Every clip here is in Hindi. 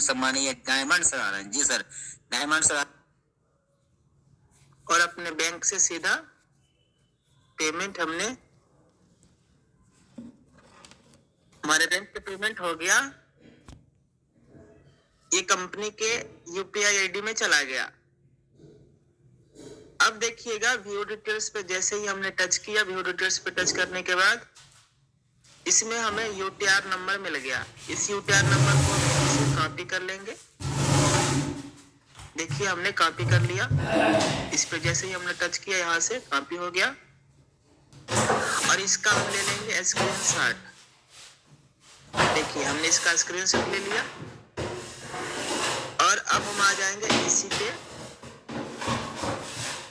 सम्मानीय डायमंड सर आ रहे हैं। जी सर, डायमंड सर। और अपने बैंक से सीधा पेमेंट हमारे बैंक पे पेमेंट हो गया, ये कंपनी के यूपीआई आईडी में चला गया। अब देखिएगा व्यू डिटेल्स पे जैसे ही हमने टच किया, व्यू डिटेल्स पे टच करने के बाद इसमें हमें यूटीआर नंबर मिल गया। इस यूटीआर नंबर को हम इसे कॉपी कर लेंगे। देखिए हमने कॉपी कर लिया। इस पे जैसे ही हमने टच किया यहाँ से कॉपी हो गया और इसका हम ले लेंगे स्क्रीनशॉट। देखिए हमने इसका स्क्रीनशॉट ले लिया और अब हम आ जाएंगे इसी पे,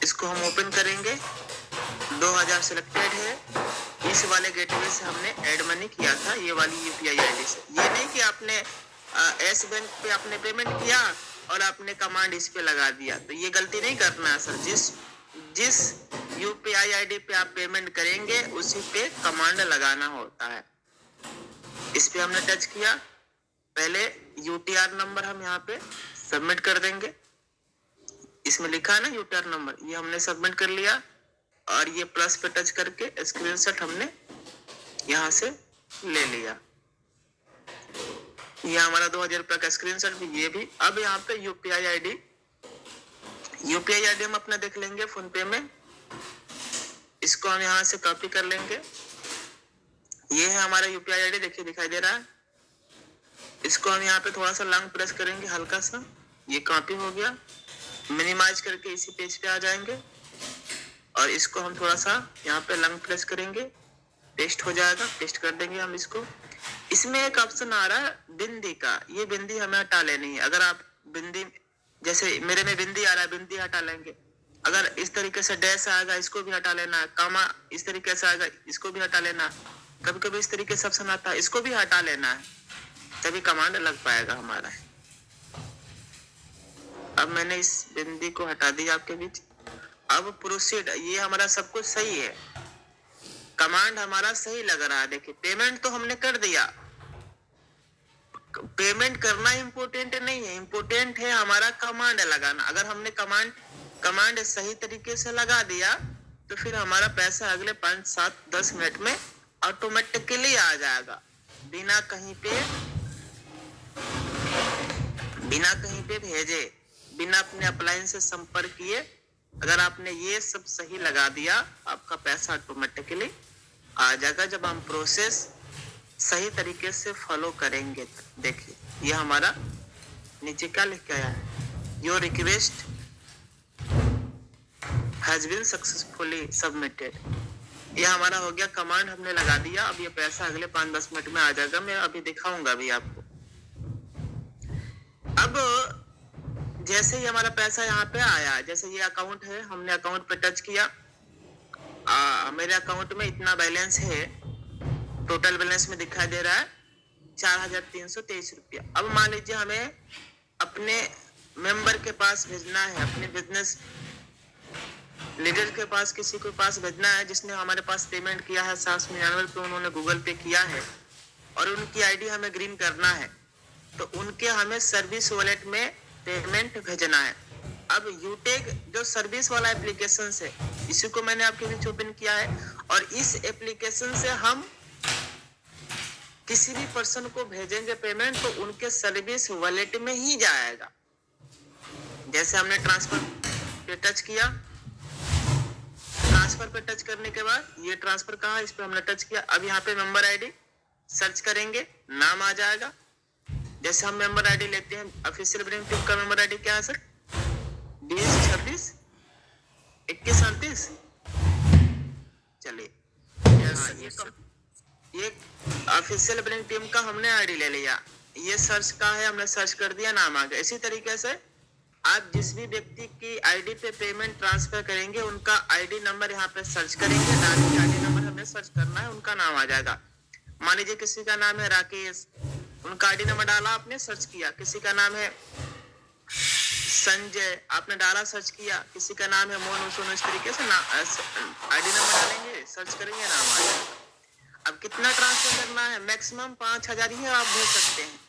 इसको हम ओपन करेंगे। 2000 सिलेक्टेड है, इस वाले गेटवे से हमने ऐड मनी किया था, ये वाली यूपीआई आईडी से। ये नहीं कि आपने एस बैंक पे आपने पेमेंट किया और आपने कमांड इस पे लगा दिया, तो ये गलती नहीं करना है सर। जिस यूपीआई आईडी पे आप पेमेंट करेंगे उसी पे कमांड लगाना होता है। इस पे हमने टच किया, पहले यूटीआर नंबर हम यहाँ पे सबमिट कर देंगे। इसमें लिखा है ना यूटीआर नंबर, ये हमने सबमिट कर लिया और ये प्लस पे टच करके स्क्रीनशॉट हमने यहाँ से ले लिया। ये हमारा 2000 रुपये का स्क्रीनशॉट भी, ये भी। अब यहाँ पे यूपीआई आईडी हम अपना देख लेंगे फोन पे में। इसको हम यहाँ से कॉपी कर लेंगे। ये है हमारा यूपीआई आईडी, देखिए दिखाई दे रहा है। इसको हम यहाँ पे थोड़ा सा लॉन्ग प्रेस करेंगे, हल्का सा, ये कॉपी हो गया। मिनिमाइज करके इसी पेज पे आ जाएंगे और इसको हम थोड़ा सा यहाँ पे लॉन्ग प्रेस करेंगे, पेस्ट हो जाएगा। पेस्ट कर देंगे हम इसको। इसमें एक ऑप्शन आ रहा है बिंदी का, ये बिंदी हमें हटा लेनी है। अगर आप बिंदी, जैसे मेरे में बिंदी आ रहा है, बिंदी हटा लेंगे। अगर इस तरीके से डैश आएगा, इसको भी हटा लेना है। कामा इस तरीके से आएगा, इसको भी हटा लेना है। कभी कभी इस तरीके से ऑप्शन आता है, इसको भी हटा लेना है, तभी कमांड लग पाएगा हमारा। अब मैंने इस बिंदी को हटा दिया आपके बीच। अब प्रोसीड, ये हमारा सब कुछ सही है, कमांड हमारा सही लग रहा है। देखिए पेमेंट तो हमने कर दिया। पेमेंट करना इम्पोर्टेंट नहीं है, इम्पोर्टेंट है हमारा कमांड लगाना। अगर हमने कमांड सही तरीके से लगा दिया तो फिर हमारा पैसा अगले 5, 7, 10 मिनट में ऑटोमेटिकली आ जाएगा, बिना कहीं पे भेजे, बिना अपने अपलाइन से संपर्क किए। अगर आपने ये सब सही लगा दिया, आपका पैसा ऑटोमेटिकली आ जाएगा जब हम प्रोसेस सही तरीके से फॉलो करेंगे। देखिए ये हमारा नीचे क्या लिख के आया है, your request has been successfully submitted. ये हमारा हो गया, कमांड हमने लगा दिया। अब ये पैसा अगले 5-10 मिनट में आ जाएगा, मैं अभी दिखाऊंगा भी आपको। अब जैसे ही हमारा पैसा यहाँ पे आया, जैसे ये अकाउंट है, हमने अकाउंट पे टच किया, मेरे अकाउंट में इतना बैलेंस है, टोटल बैलेंस में दिखाई दे रहा है 4323 रुपया। अब मान लीजिए हमें अपने मेंबर के पास भेजना है, अपने बिजनेस लीडर के पास, किसी के पास भेजना है जिसने हमारे पास पेमेंट किया है 799 रुपये, उन्होंने गूगल पे किया है और उनकी आईडी हमें ग्रीन करना है, तो उनके हमें सर्विस वॉलेट में पेमेंट भेजना है। अब यूटेक जो सर्विस वाला एप्लीकेशन है, इसी को मैंने आपके बीच ओपन किया है और इस एप्लीकेशन से हम किसी भी पर्सन को भेजेंगे पेमेंट तो उनके सर्विस वॉलेट में ही जाएगा। जैसे हमने ट्रांसफर पे टच किया, ट्रांसफर पे टच करने के बाद ये ट्रांसफर कहाँ, इस पे हमने टच किया। अब यहाँ पे मेंबर आईडी सर्च करेंगे, नाम आ जाएगा। जैसे हम मेंबर आईडी लेते हैं, ऑफिशियल बिलिंग टीम का मेंबर आईडी क्या है सर, 2026-2138। चलिए ये ऑफिशियल बिलिंग टीम का हमने आईडी ले लिया। ये सर्च का है, हमने सर्च कर दिया, नाम आ गया। इसी तरीके से आप जिस भी व्यक्ति की आईडी पे पेमेंट ट्रांसफर करेंगे, उनका आईडी नंबर यहाँ पे सर्च करेंगे, आईडी नंबर हमें सर्च करना है, उनका नाम आ जाएगा। मान लीजिए किसी का नाम है राकेश, उनका आईडी नंबर डाला आपने, सर्च किया। किसी का नाम है संजय, आपने डाला, सर्च किया। किसी का नाम है मोनू सोनू, इस तरीके से आईडी नंबर डालेंगे, सर्च करेंगे, नाम आ जाएगा। अब कितना ट्रांसफर करना है, मैक्सिमम 5000 ही आप भेज सकते हैं।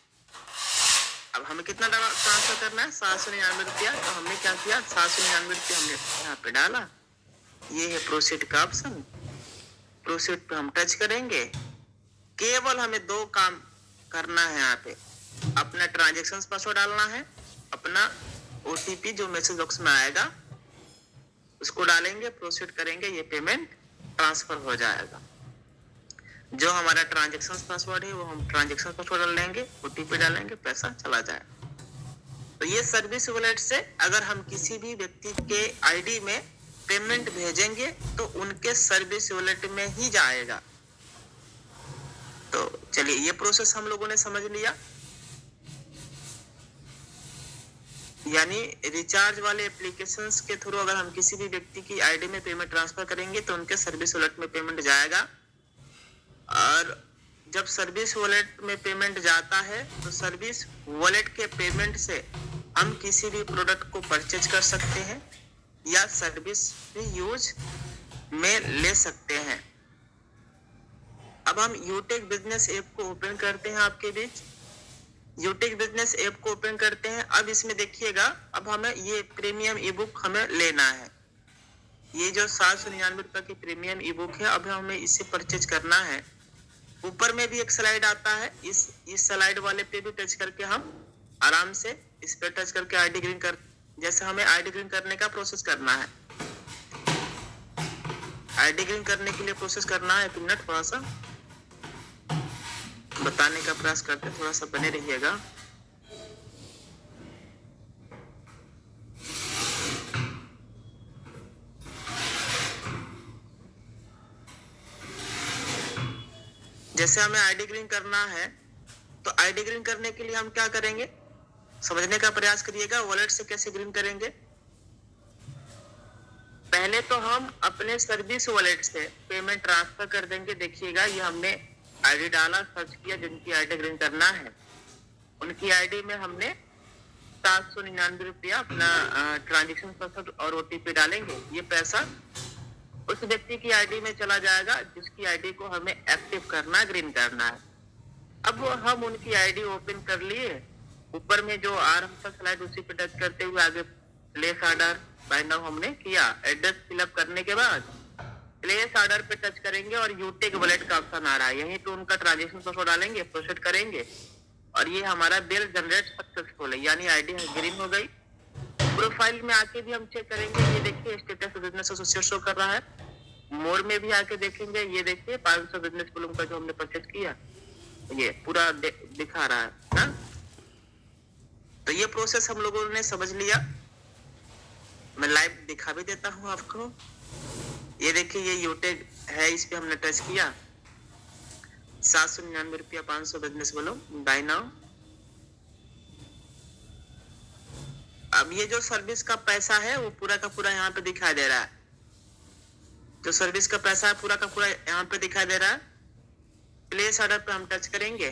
अब हमें कितना ट्रांसफर करना है, 799 रुपया। तो हमने क्या किया, 799 रुपया हमने यहाँ पे डाला। ये है प्रोसीड का ऑप्शन, प्रोसीड पे हम टच करेंगे। केवल हमें दो काम करना है यहाँ पे, अपना ट्रांजेक्शन पासवर्ड डालना है, अपना ओटीपी जो मैसेज बॉक्स में आएगा उसको डालेंगे, प्रोसीड करेंगे, ये पेमेंट ट्रांसफर हो जाएगा। जो हमारा ट्रांजेक्शन पासवर्ड है वो हम ट्रांजेक्शन पासवर्ड डाल लेंगे, ओटीपी डालेंगे, पैसा चला जाएगा। तो ये सर्विस वॉलेट से अगर हम किसी भी व्यक्ति के आईडी में पेमेंट भेजेंगे तो उनके सर्विस वॉलेट में ही जाएगा। तो चलिए ये प्रोसेस हम लोगों ने समझ लिया। यानी रिचार्ज वाले एप्लीकेशंस के थ्रू अगर हम किसी भी व्यक्ति की आईडी में पेमेंट ट्रांसफर करेंगे तो उनके सर्विस वॉलेट में पेमेंट जाएगा। और जब सर्विस वॉलेट में पेमेंट जाता है तो सर्विस वॉलेट के पेमेंट से हम किसी भी प्रोडक्ट को परचेज कर सकते हैं या सर्विस भी यूज में ले सकते हैं। अब हम यूटेक बिजनेस ऐप को ओपन करते हैं आपके बीच। यूटेक बिजनेस ऐप को ओपन करते हैं। अब इसमें देखिएगा, अब हमें ये प्रीमियम ई बुक हमें लेना है। ये जो 799 रुपए की प्रीमियम ई बुक है, अब हमें इसे परचेज करना है। ऊपर में भी एक स्लाइड आता है, इस स्लाइड वाले पे भी टच करके हम आराम से इस पे टच करके आईडी ग्रीन कर, जैसे हमें आईडी ग्रीन करने का प्रोसेस करना है। आईडी ग्रीन करने के लिए प्रोसेस करना है, 1 मिनट थोड़ा सा बताने का प्रयास करते, थोड़ा सा बने रहिएगा। जैसे हमें आईडी ग्रीन करना है तो आईडी ग्रीन करने के लिए हम क्या करेंगे, समझने का प्रयास करिएगा। वॉलेट से कैसे ग्रीन करेंगे, पहले तो हम अपने सर्विस वॉलेट से पेमेंट ट्रांसफर कर देंगे। देखिएगा ये हमने आईडी डाला, सर्च किया, जिनकी आईडी ग्रीन करना है उनकी आईडी में हमने 799 रुपया अपना ट्रांजेक्शन पासवर्ड और ओटीपी डालेंगे। ये पैसा उस व्यक्ति की आईडी में चला जाएगा जिसकी आईडी को हमें एक्टिव करना, ग्रीन करना है। अब हम उनकी आईडी ओपन कर लिए। ऊपर में जो आ रहा था स्लाइड उसी पे टच करते हुए आगे प्लेस ऑर्डर बाय नाउ हमने किया। एड्रेस फिलअप करने के बाद प्लेस ऑर्डर पे टच करेंगे और यूटेक वॉलेट का ऑप्शन आ रहा है, यहीं पे उनका ट्रांजेक्शन पासवर्ड डालेंगे, प्रोसीड करेंगे और ये हमारा बिल जनरेट सक्सेसफुल है, यानी आईडी ग्रीन हो गई। प्रोफाइल में आके भी हम चेक करेंगे, ये देखिए स्टेटस बिजनेस एसोसिएट शो कर रहा है। मोर में भी आके देखेंगे, ये देखिए 500 बिजनेस वॉल्यूम का जो हमने परचेज किया ये पूरा दिखा रहा है ना? तो ये प्रोसेस हम लोगों ने समझ लिया। मैं लाइव दिखा भी देता हूँ आपको। ये देखिए ये यूटेक है, इस पे हमने टच किया, 799 रुपया 500 बिजनेस वॉल्यूम बाय नाउ। अब ये जो सर्विस का पैसा है वो पूरा का पूरा यहाँ पे दिखाई दे रहा है। जो सर्विस का पैसा है पूरा का पूरा यहाँ पे दिखाई दे रहा है। प्लेस ऑर्डर पे हम टच करेंगे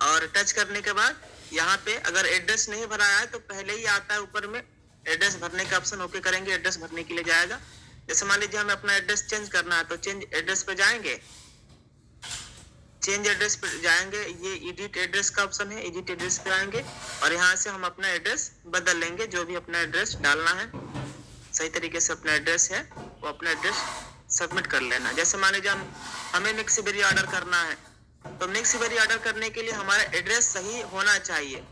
और टच करने के बाद यहाँ पे अगर एड्रेस नहीं भरा है तो पहले ही आता है ऊपर में एड्रेस भरने का ऑप्शन, ओके करेंगे, एड्रेस भरने के लिए जाएगा। जैसे मान लीजिए हमें अपना एड्रेस चेंज करना है तो चेंज एड्रेस पे जाएंगे, चेंज एड्रेस पे जाएंगे, ये एडिट एड्रेस का ऑप्शन है, एडिट एड्रेस पे आएंगे और यहाँ से हम अपना एड्रेस बदल लेंगे। जो भी अपना एड्रेस डालना है सही तरीके से अपना एड्रेस है वो अपना एड्रेस सबमिट कर लेना। जैसे मान लीजिए हमें मिक्स बेरी ऑर्डर करना है तो मिक्स बेरी ऑर्डर करने के लिए हमारा एड्रेस सही होना चाहिए।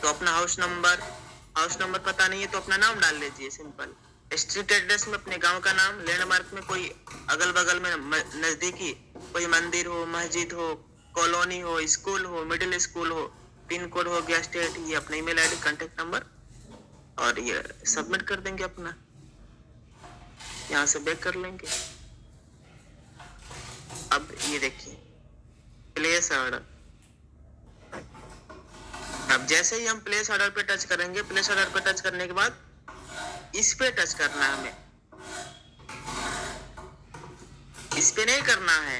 तो अपना हाउस नंबर पता नहीं है तो अपना नाम डाल लीजिए सिंपल। स्ट्रीट एड्रेस में अपने गांव का नाम, लैंडमार्क में कोई अगल बगल में नजदीकी कोई मंदिर हो, मस्जिद हो, कॉलोनी हो, स्कूल हो, मिडिल स्कूल हो, पिन कोड हो गया, स्टेट, ये अपना ईमेल आईडी, कांटेक्ट नंबर और ये सबमिट कर देंगे। अपना यहाँ से बैक कर लेंगे। अब ये देखिए प्लेस ऑर्डर। अब जैसे ही हम प्लेस ऑर्डर पे टच करेंगे, प्लेस ऑर्डर पे टच करने के बाद इस पे टच करना है हमें, इस पे नहीं करना है।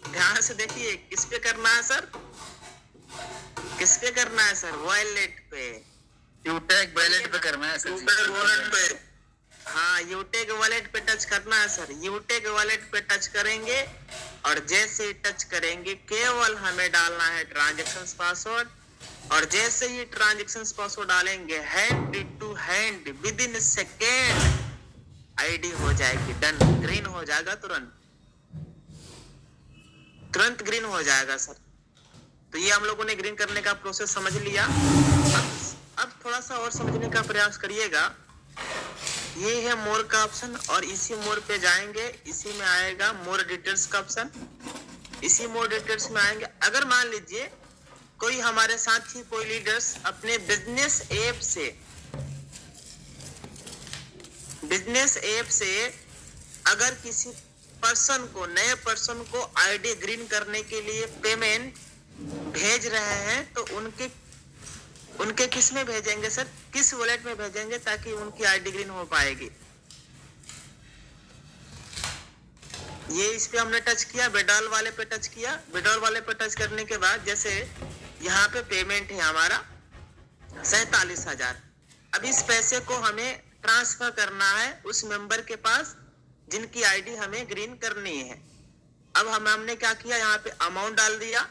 ध्यान से देखिए किस पे करना है सर, किस पे करना है सर, वॉलेट पे, यूटेक वॉलेट पे करना है सर, यूटेक वॉलेट पे। हाँ यूटेक वॉलेट पे टच करना है सर। यूटेक वॉलेट पे टच करेंगे और जैसे ही टच करेंगे केवल हमें डालना है ट्रांजैक्शन पासवर्ड, और जैसे ही ट्रांजैक्शन पासवर्ड डालेंगे hand to hand within second ID हो जाएगी डन, ग्रीन हो जाएगा, तुरंत ग्रीन हो जाएगा सर। तो ये हम लोगों ने ग्रीन करने का प्रोसेस समझ लिया। अब थोड़ा सा और समझने का प्रयास करिएगा। ये है मोर का ऑप्शन, और इसी मोर पे जाएंगे, इसी में आएगा मोर डिटेल्स का ऑप्शन। इसी मोर डिटेल्स में आएंगे, अगर मान लीजिए कोई हमारे साथी, कोई लीडर्स अपने बिजनेस ऐप से अगर किसी पर्सन को, नए पर्सन को आईडी ग्रीन करने के लिए पेमेंट भेज रहे हैं, तो उनके किस में भेजेंगे सर, किस वॉलेट में भेजेंगे ताकि उनकी आईडी ग्रीन हो पाएगी। ये इस पे हमने टच किया, विड्रॉल वाले पे टच किया। विड्रॉल वाले पे टच करने के बाद जैसे यहाँ पे पेमेंट है हमारा 47,000। अब इस पैसे को हमें ट्रांसफर करना है उस मेंबर के पास जिनकी आईडी हमें ग्रीन करनी है। अब हमने क्या किया, यहाँ पे अमाउंट डाल दिया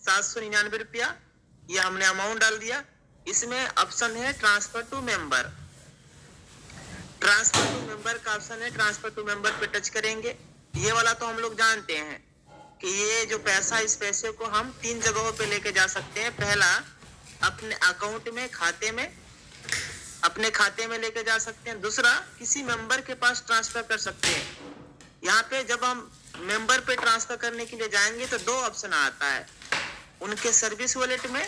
799 रुपया, ये हमने अमाउंट डाल दिया। इसमें ऑप्शन है transfer to member. Transfer to member का ऑप्शन है, ट्रांसफर टू मेंबर पे टच करेंगे। ये वाला तो हम लोग जानते हैं कि ये जो पैसा, इस पैसे को हम 3 जगहों पे लेके जा सकते हैं। पहला, अपने अकाउंट में, खाते में, अपने खाते में लेके जा सकते हैं। दूसरा, किसी मेंबर के पास ट्रांसफर कर सकते हैं। यहाँ पे जब हम मेंबर पे ट्रांसफर करने के लिए जाएंगे तो 2 ऑप्शन आता है, उनके सर्विस वॉलेट में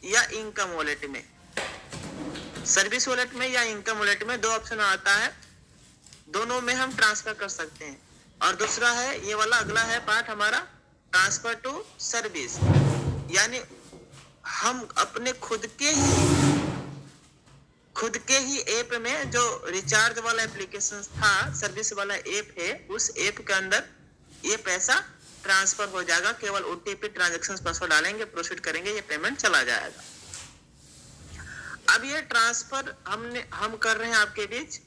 या इनकम वॉलेट में। सर्विस वॉलेट में या इनकम वॉलेट में 2 ऑप्शन आता है, दोनों में हम ट्रांसफर कर सकते हैं। और दूसरा है ये वाला, अगला है पार्ट हमारा ट्रांसफर टू सर्विस, यानी हम अपने खुद के ही ऐप में, जो रिचार्ज वाला एप्लीकेशन था, सर्विस वाला ऐप है, उस ऐप के अंदर ये पैसा ट्रांसफर हो जाएगा। केवल ओटीपी, ट्रांजैक्शन पासवर्ड डालेंगे, प्रोसीड करेंगे, ये पेमेंट चला जाएगा। अब ये ट्रांसफर हम कर रहे हैं आपके बीच,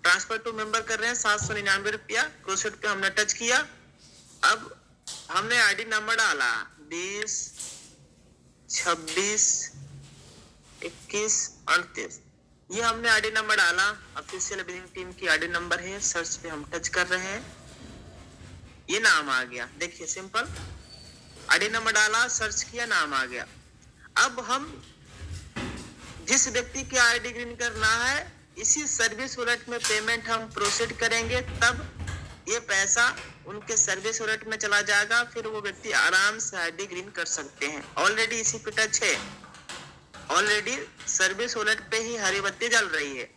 ट्रांसफर टू मेंबर कर रहे हैं 799 रुपया। प्रोसीड पे हमने टच किया। अब हमने आईडी नंबर डाला 20 26 21 38, ये हमने आईडी नंबर डाला। ऑफिशियल बिलिंग टीम की आईडी नंबर है। सर्च पे हम टच कर रहे हैं, ये नाम आ गया। देखिए सिंपल, आईडी नंबर डाला, सर्च किया, नाम आ गया। अब हम जिस व्यक्ति की आईडी ग्रीन करना है, इसी सर्विस वॉलेट में पेमेंट हम प्रोसीड करेंगे, तब ये पैसा उनके सर्विस वॉलेट में चला जाएगा। फिर वो व्यक्ति आराम से आईडी ग्रीन कर सकते हैं। ऑलरेडी इसी पे टच है, ऑलरेडी सर्विस वॉलेट पे ही हरी बत्ती जल रही है।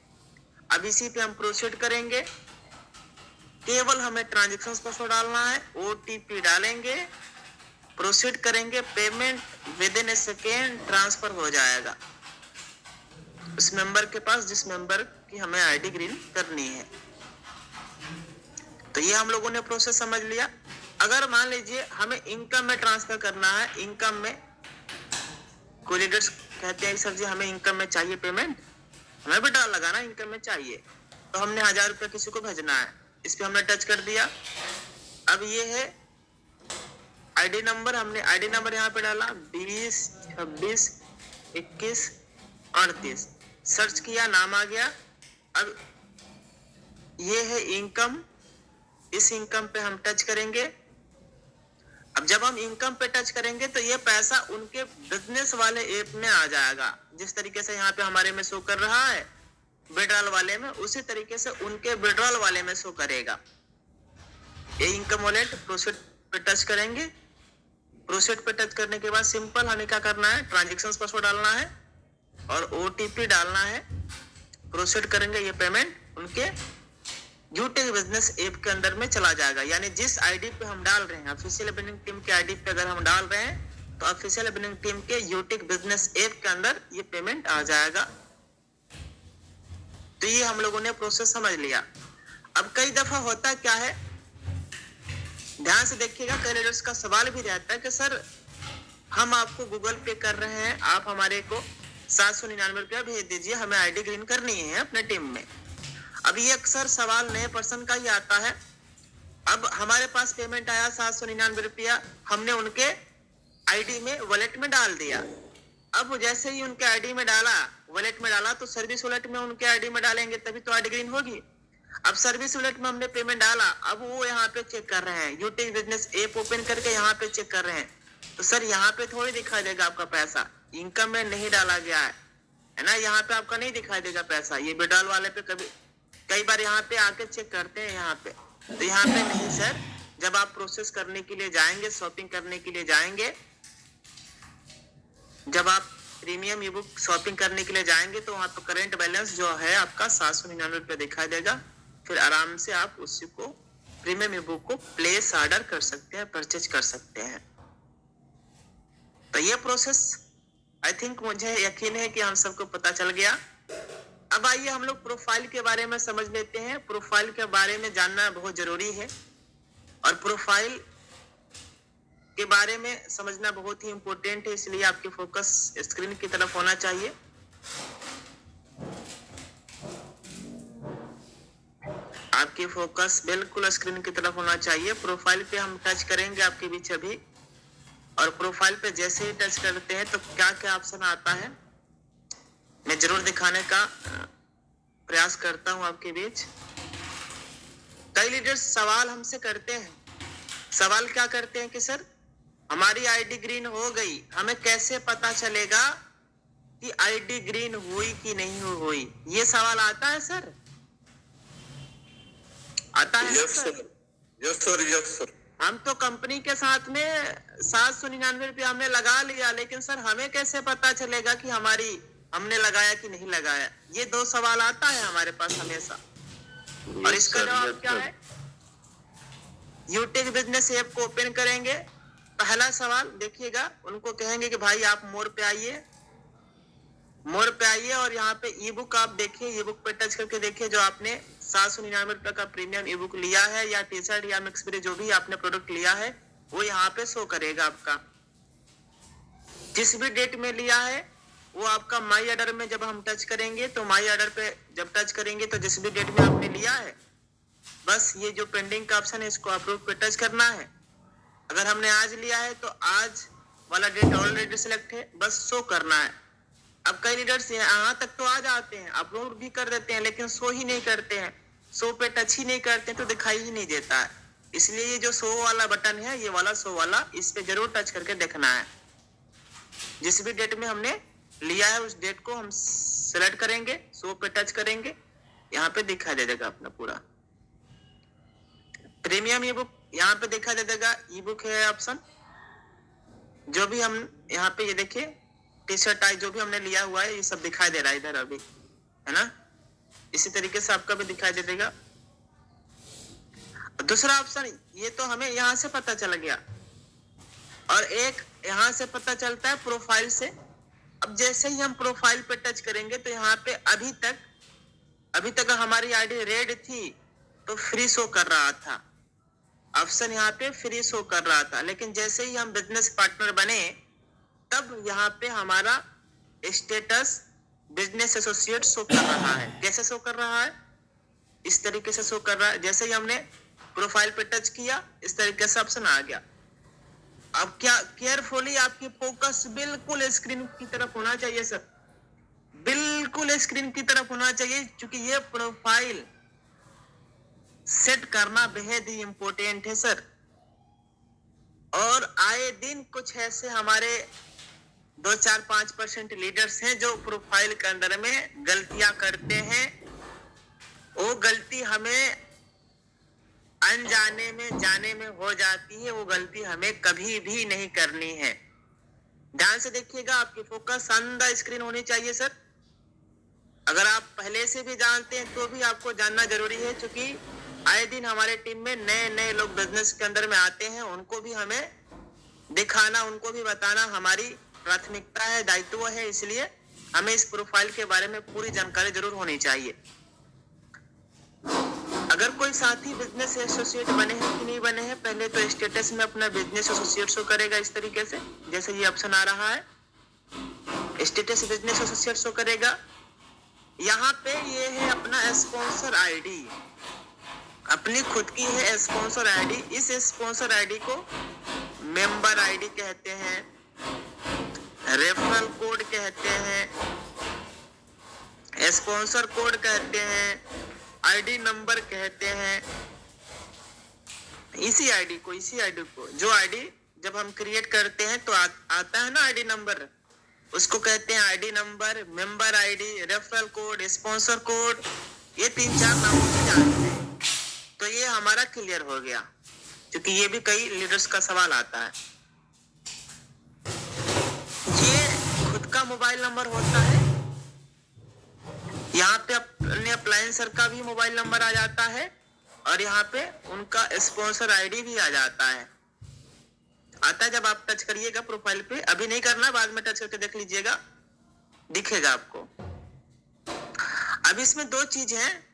अब इसी पे हम प्रोसीड करेंगे। केवल हमें ट्रांजैक्शन पासवर्ड डालना है, ओटीपी डालेंगे, प्रोसीड करेंगे, payment with in A second transfer हो जाएगा उस मेंबर के पास जिस मेंबर की हमें आईडी ग्रीन करनी है। तो ये हम लोगों ने प्रोसेस समझ लिया। अगर मान लीजिए हमें इनकम में ट्रांसफर करना है, इनकम में कोई लीडर्स कहते हैं सर जी हमें इनकम में चाहिए पेमेंट, हमें भी डाल लगाना, इनकम में चाहिए, तो हमने 1000 रुपया किसी को भेजना है। इस पे हमने टच कर दिया। अब ये है आईडी नंबर, हमने आईडी नंबर यहाँ पे डाला 20 26 21 38, सर्च किया, नाम आ गया। अब ये है इनकम, इस इनकम पे हम टच करेंगे। अब जब हम इनकम पे टच करेंगे तो ये पैसा उनके बिजनेस वाले ऐप में आ जाएगा। जिस तरीके से यहाँ पे हमारे में शो कर रहा है विड्रॉल वाले में, उसी तरीके से उनके विड्रॉल वाले में शो करेगा। ये इनकम वॉलेट, प्रोसीड पे टच करेंगे। प्रोसीड पे टच करने के बाद सिंपल हमें क्या करना है, ट्रांजैक्शन पासवर्ड डालना है और ओटीपी डालना है। प्रोसीड करेंगे, ये पेमेंट उनके यूटिक बिजनेस ऐप के अंदर में चला जाएगा। यानी जिस आईडी पे हम डाल रहे हैं, ऑफिशियल बिलिंग टीम के आईडी पे अगर हम डाल रहे हैं तो ऑफिशियल बिलिंग टीम के यूटिक बिजनेस ऐप के अंदर ये पेमेंट आ जाएगा। तो ये हम लोगों ने प्रोसेस समझ लिया। अब कई दफा होता क्या है, ध्यान से देखिएगा, कई लीडर्स का सवाल भी रहता है कि सर हम आपको गूगल पे कर रहे हैं, आप हमारे को 799 रुपया भेज दीजिए, हमें आईडी ग्रीन करनी है अपने टीम में। अब ये अक्सर सवाल नए पर्सन का ही आता है अब हमारे पास पेमेंट आया 799 रुपया, हमने उनके आईडी में वॉलेट में डाल दिया। अब जैसे ही उनके आईडी में डाला, वॉलेट में डाला, तो सर्विस वॉलेट में उनके आईडी में डालेंगे तभी तो आईडी ग्रीन होगी। अब सर्विस वॉलेट में हमने पेमेंट डाला, अब वो यहाँ पे चेक कर रहे हैं, यूटेक बिजनेस ऐप ओपन करके यहाँ पे चेक कर रहे हैं। तो सर यहाँ पे थोड़ी दिखाई देगा आपका पैसा, इनकम में नहीं डाला गया है ना, यहाँ पे आपका नहीं दिखाई देगा पैसा। ये विड्रॉल वाले पे कई बार यहाँ पे आके चेक करते हैं यहाँ पे, तो यहाँ पे नहीं सर। जब आप प्रोसेस करने के लिए जाएंगे, शॉपिंग करने के लिए जाएंगे, जब आप प्रीमियम ई बुक शॉपिंग करने के लिए जाएंगे तो वहां पर करंट बैलेंस जो है आपका 799 रुपये दिखाई देगा। फिर आराम से आप उसी को प्रीमियम ई बुक को प्लेस ऑर्डर कर सकते हैं, परचेज कर सकते हैं। तो ये प्रोसेस आई थिंक मुझे यकीन है कि हम सबको पता चल गया। अब आइए हम लोग प्रोफाइल के बारे में समझ लेते हैं। प्रोफाइल के बारे में जानना बहुत जरूरी है और प्रोफाइल के बारे में समझना बहुत ही इंपॉर्टेंट है, इसलिए आपके फोकस स्क्रीन की तरफ होना चाहिए। आपकी फोकस बिल्कुल स्क्रीन की तरफ होना चाहिए। प्रोफाइल पे हम टच करेंगे आपके बीच अभी, और प्रोफाइल पे जैसे ही टच करते हैं तो क्या क्या ऑप्शन आता है मैं जरूर दिखाने का प्रयास करता हूं आपके बीच। कई लीडर्स सवाल हमसे करते हैं, सवाल क्या करते हैं कि सर हमारी आईडी ग्रीन हो गई, हमें कैसे पता चलेगा कि आईडी ग्रीन हुई कि नहीं हुई? ये सवाल आता है सर, आता है? Yes sir, yes sir, yes sir. हम तो कंपनी के साथ में 799 रुपया हमने लगा लिया, लेकिन सर हमें कैसे पता चलेगा कि हमने लगाया कि नहीं लगाया? ये दो सवाल आता है हमारे पास हमेशा, और इसका जवाब क्या है? यूटेक बिजनेस ऐप को ओपन करेंगे, पहला सवाल देखिएगा, उनको कहेंगे कि भाई आप मोर पे आइए, मोर पे आइए और यहाँ पे ई बुक आप देखिए, ई बुक पे टच करके देखिए जो आपने 799 रुपए का प्रीमियम ई बुक लिया है, या टी शर्ट या मिक्स ब्रीड जो भी आपने प्रोडक्ट लिया है वो यहाँ पे शो करेगा आपका। जिस भी डेट में लिया है वो आपका माई ऑर्डर में जब हम टच करेंगे तो माई ऑर्डर पे जब टच करेंगे तो जिस भी डेट में आपने लिया है, बस ये जो पेंडिंग का ऑप्शन है इसको अप्रूव पे टच करना है। अगर हमने आज लिया है तो आज वाला डेट ऑलरेडी सिलेक्ट है, बस शो करना है। अब कई लीडर्स यहाँ तक तो आ जाते हैं, अपलोड भी कर देते हैं, लेकिन शो ही नहीं करते हैं, शो पे टच ही नहीं करते हैं, तो दिखाई ही नहीं देता है। इसलिए ये जो शो वाला बटन है, ये वाला शो वाला, इस पे जरूर टच करके देखना है। जिस भी डेट में हमने लिया है उस डेट को हम सिलेक्ट करेंगे, शो पे टच करेंगे, यहाँ पे दिखाई दे देगा अपना पूरा प्रीमियम ई बुक, यहाँ पे दिखा दे देगा ई बुक है ऑप्शन। जो भी हम यहाँ पे ये देखिए टी शर्ट टाई जो भी हमने लिया हुआ है ये सब दिखाई दे रहा है इधर अभी, है ना? इसी तरीके से आपका भी दिखाई दे देगा। दूसरा ऑप्शन ये तो हमें यहाँ से पता चल गया, और एक यहाँ से पता चलता है प्रोफाइल से। अब जैसे ही हम प्रोफाइल पे टच करेंगे तो यहाँ पे अभी तक हमारी आईडी रेड थी तो फ्री शो कर रहा था, ऑप्शन यहाँ पे फ्री शो कर रहा था। लेकिन जैसे ही हम बिजनेस पार्टनर बने तब यहाँ पे हमारा स्टेटस बिजनेस एसोसिएट शो कर रहा है। कैसे शो कर रहा है? इस तरीके से शो कर रहा है। जैसे ही हमने प्रोफाइल पे टच किया इस तरीके से ऑप्शन आ गया। अब क्या केयरफुली आपकी फोकस बिल्कुल स्क्रीन की तरफ होना चाहिए सर, बिल्कुल स्क्रीन की तरफ होना चाहिए, क्योंकि ये प्रोफाइल सेट करना बेहद ही इंपॉर्टेंट है सर। और आए दिन कुछ ऐसे हमारे 2-4-5% लीडर्स हैं जो प्रोफाइल के अंदर में गलतियां करते हैं। वो गलती हमें अनजाने में जाने में हो जाती है, वो गलती हमें कभी भी नहीं करनी है। ध्यान से देखिएगा, आपकी फोकस ऑन द स्क्रीन होनी चाहिए सर। अगर आप पहले से भी जानते हैं तो भी आपको जानना जरूरी है, क्योंकि आए दिन हमारे टीम में नए लोग बिजनेस के अंदर में आते हैं, उनको भी हमें दिखाना, उनको भी बताना हमारी प्राथमिकता है, दायित्व है। इसलिए हमें इस प्रोफाइल के बारे में पूरी जानकारी जरूर होनी चाहिए। अगर कोई साथी बिजनेस एसोसिएट बने हैं कि नहीं बने हैं, पहले तो स्टेटस में अपना बिजनेस एसोसिएट शो करेगा इस तरीके से, जैसे ये ऑप्शन आ रहा है स्टेटस बिजनेस एसोसिएट शो करेगा। यहाँ पे ये है अपना स्पॉन्सर आईडी। अपनी खुद की है स्पॉन्सर आईडी। इस स्पॉन्सर आईडी को मेंबर आईडी कहते हैं, रेफरल कोड कहते हैं, स्पॉन्सर कोड कहते हैं, आईडी नंबर कहते हैं। इसी आईडी को जो आईडी जब हम क्रिएट करते हैं तो आता है ना आईडी नंबर, उसको कहते हैं ID number, member ID, referral code, sponsor code. ये 3-4 नामों से जानते हैं। तो ये हमारा क्लियर हो गया, क्योंकि ये भी कई लीडर्स का सवाल आता है। ये खुद का मोबाइल नंबर होता है। यहाँ पे अपने अप्लायंसर का भी मोबाइल नंबर आ जाता है और यहाँ पे उनका स्पॉन्सर आईडी भी आ जाता है। आता है जब आप टच करिएगा प्रोफाइल पे, अभी नहीं करना, बाद में टच करके देख लीजिएगा, दिखेगा आपको। अब इसमें 2 चीज हैं,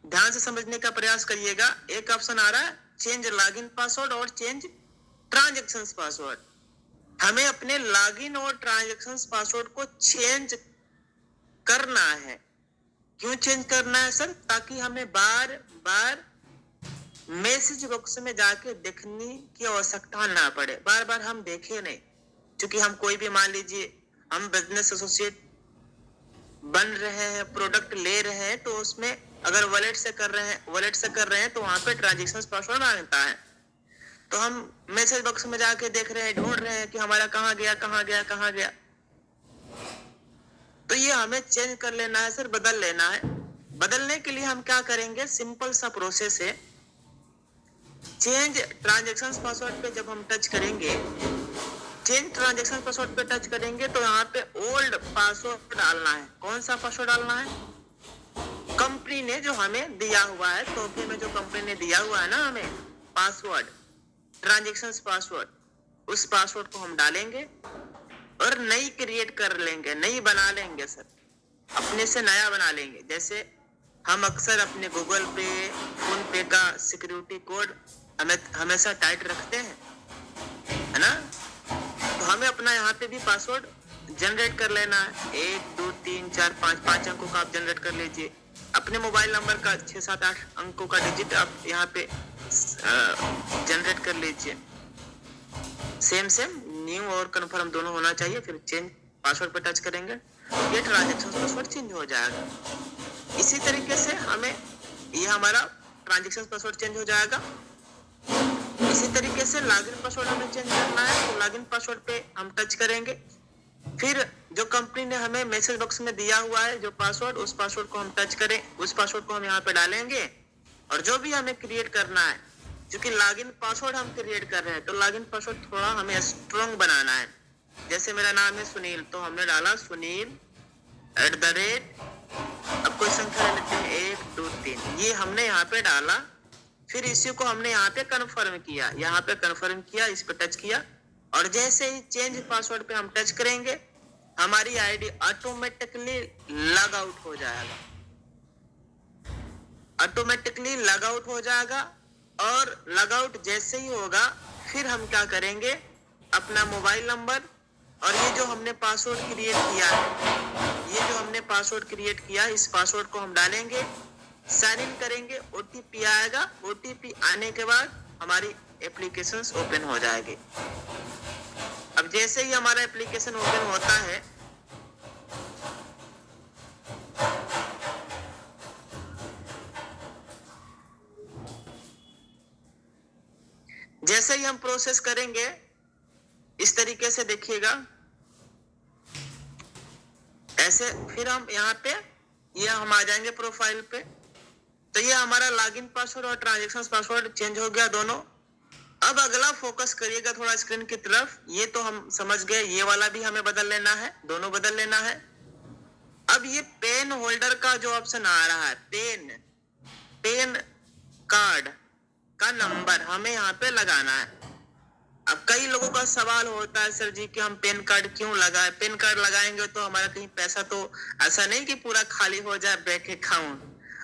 ध्यान से समझने का प्रयास करिएगा। एक ऑप्शन आ रहा है चेंज लॉगिन पासवर्ड और चेंज ट्रांजैक्शंस पासवर्ड। हमें अपने लॉगिन और ट्रांजैक्शंस पासवर्ड को चेंज करना है। क्यों चेंज करना है सर? ताकि हमें बार बार मैसेज बॉक्स में जाके देखने की आवश्यकता ना पड़े। बार बार हम देखे नहीं, क्योंकि हम कोई भी, मान लीजिए हम बिजनेस एसोसिएट बन रहे हैं, प्रोडक्ट ले रहे हैं, तो उसमें अगर वॉलेट से कर रहे हैं तो वहां पे ट्रांजैक्शन पासवर्ड मांगता है। तो हम मैसेज बॉक्स में जाके देख रहे हैं, ढूंढ रहे हैं कि हमारा कहाँ गया। तो ये हमें चेंज कर लेना है सर, बदल लेना है। बदलने के लिए हम क्या करेंगे? सिंपल सा प्रोसेस है। चेंज ट्रांजैक्शन पासवर्ड पे जब हम टच करेंगे, चेंज ट्रांजैक्शन पासवर्ड पे टच करेंगे तो यहाँ पे ओल्ड पासवर्ड डालना है। कौन सा पासवर्ड डालना है? कंपनी ने जो हमें दिया हुआ है, तोहफे में जो कंपनी ने दिया हुआ है ना हमें पासवर्ड, ट्रांजैक्शन पासवर्ड, उस पासवर्ड को हम डालेंगे और नई क्रिएट कर लेंगे, नई बना लेंगे सर, अपने से नया बना लेंगे। जैसे हम अक्सर अपने गूगल पे, फोन पे का सिक्योरिटी कोड हमेशा टाइट रखते हैं, है ना? तो हमें अपना यहाँ पे भी पासवर्ड जनरेट कर लेना है। 1 2 3 4 5 अंकों का आप जनरेट कर लीजिए। अपने मोबाइल नंबर का 6 7 8 अंकों का डिजिट आप यहाँ पे जनरेट कर लीजिए। सेम न्यू और कंफर्म दोनों होना चाहिए। फिर चेंज पासवर्ड पे टच करेंगे, ये ट्रांजैक्शन पासवर्ड चेंज हो जाएगा। इसी तरीके से हमें ये हमारा ट्रांजैक्शन पासवर्ड चेंज हो जाएगा। इसी तरीके से लॉगिन पासवर्ड हमें चेंज करना है, तो लॉगिन पासवर्ड पे हम टच करेंगे। फिर जो कंपनी ने हमें मैसेज बॉक्स में दिया हुआ है जो पासवर्ड, उस पासवर्ड को हम टच करें, उस पासवर्ड को हम यहाँ पे डालेंगे और जो भी हमें क्रिएट करना है, क्योंकि लॉगिन पासवर्ड हम क्रिएट कर रहे हैं तो लॉगिन पासवर्ड थोड़ा हमें स्ट्रॉन्ग बनाना है। जैसे मेरा नाम है सुनील, तो हमने डाला सुनील @ अब कोई संख्या लेते हैं 1 2 3, ये हमने यहाँ पे डाला। फिर इसी को हमने यहाँ पे कन्फर्म किया, इस पे टच किया और जैसे ही चेंज पासवर्ड पे हम टच करेंगे हमारी आईडी ऑटोमेटिकली लॉग आउट हो जाएगा। और लॉग आउट जैसे ही होगा फिर हम क्या करेंगे? अपना मोबाइल नंबर और ये जो हमने पासवर्ड क्रिएट किया, इस पासवर्ड को हम डालेंगे, साइन इन करेंगे, ओटीपी आएगा। ओटीपी आने के बाद हमारी एप्लीकेशंस ओपन हो जाएगी। अब जैसे ही हमारा एप्लीकेशन ओपन होता है, जैसे ही हम प्रोसेस करेंगे इस तरीके से देखिएगा, ऐसे फिर हम यहाँ पे ये हम आ जाएंगे प्रोफाइल पे। तो ये हमारा लॉगिन पासवर्ड और ट्रांजैक्शन पासवर्ड चेंज हो गया दोनों। अब अगला फोकस करिएगा थोड़ा स्क्रीन की तरफ। ये तो हम समझ गए, ये वाला भी हमें बदल लेना है, दोनों बदल लेना है। अब ये पेन होल्डर का जो ऑप्शन आ रहा है, पेन कार्ड का नंबर हमें यहाँ पे लगाना है। अब कई लोगों का सवाल होता है, सर जी कि हम पेन कार्ड क्यों लगाए? पेन कार्ड लगाएंगे तो हमारा कहीं पैसा तो ऐसा नहीं कि पूरा खाली हो जाए बैंक अकाउंट।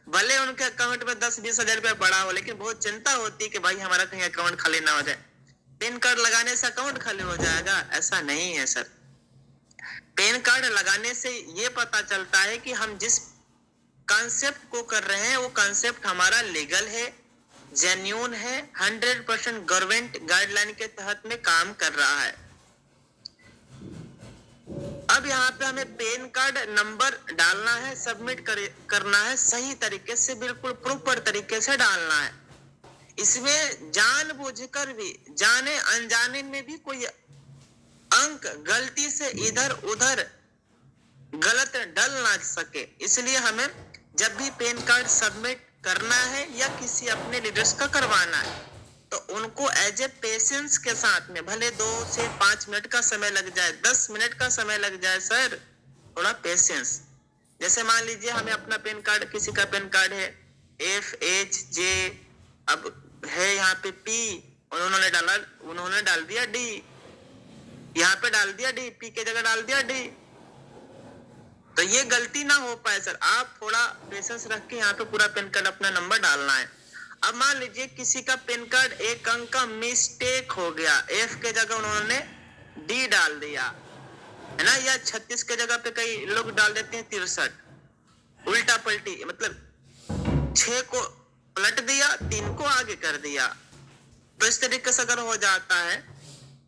भले उनके अकाउंट में 10-20 हजार रुपया पड़ा हो, लेकिन बहुत चिंता होती है कि भाई हमारा कहीं अकाउंट खाली ना हो जाए। पेन कार्ड लगाने से अकाउंट खाली हो जाएगा? ऐसा नहीं है सर। पेन कार्ड लगाने से ये पता चलता है कि हम जिस कॉन्सेप्ट को कर रहे हैं वो कॉन्सेप्ट हमारा लीगल है, जेन्यून है, 100% गवर्नमेंट गाइडलाइन के तहत में काम कर रहा है। अब यहाँ पे हमें पैन कार्ड नंबर डालना है, सबमिट करना है सही तरीके से, बिल्कुल प्रॉपर तरीके से डालना है। इसमें जानबूझकर भी, जाने अनजाने में भी कोई अंक गलती से इधर उधर गलत डल ना सके, इसलिए हमें जब भी पैन कार्ड सबमिट करना है या किसी अपने लीडर्स का करवाना है तो उनको एज ए पेशेंस के साथ में, भले 2 से 5 मिनट का समय लग जाए, 10 मिनट का समय लग जाए सर, थोड़ा पेशेंस। जैसे मान लीजिए हमें अपना पैन कार्ड, किसी का पैन कार्ड है FHJ, अब है यहाँ पे P, उन्होंने डाल दिया D, यहाँ पे डाल दिया D, P के जगह डाल दिया D, तो ये गलती ना हो पाए सर, आप थोड़ा पेशेंस रख के यहाँ पे पूरा पैन कार्ड अपना नंबर डालना है। अब मान लीजिए किसी का पैन कार्ड एक अंक का मिस्टेक हो गया, F के जगह उन्होंने D डाल दिया है ना, या 36 के जगह पे कई लोग डाल देते हैं 63, उल्टा पलटी, मतलब 6 को पलट दिया, 3 को आगे कर दिया। तो इस तरीके से अगर हो जाता है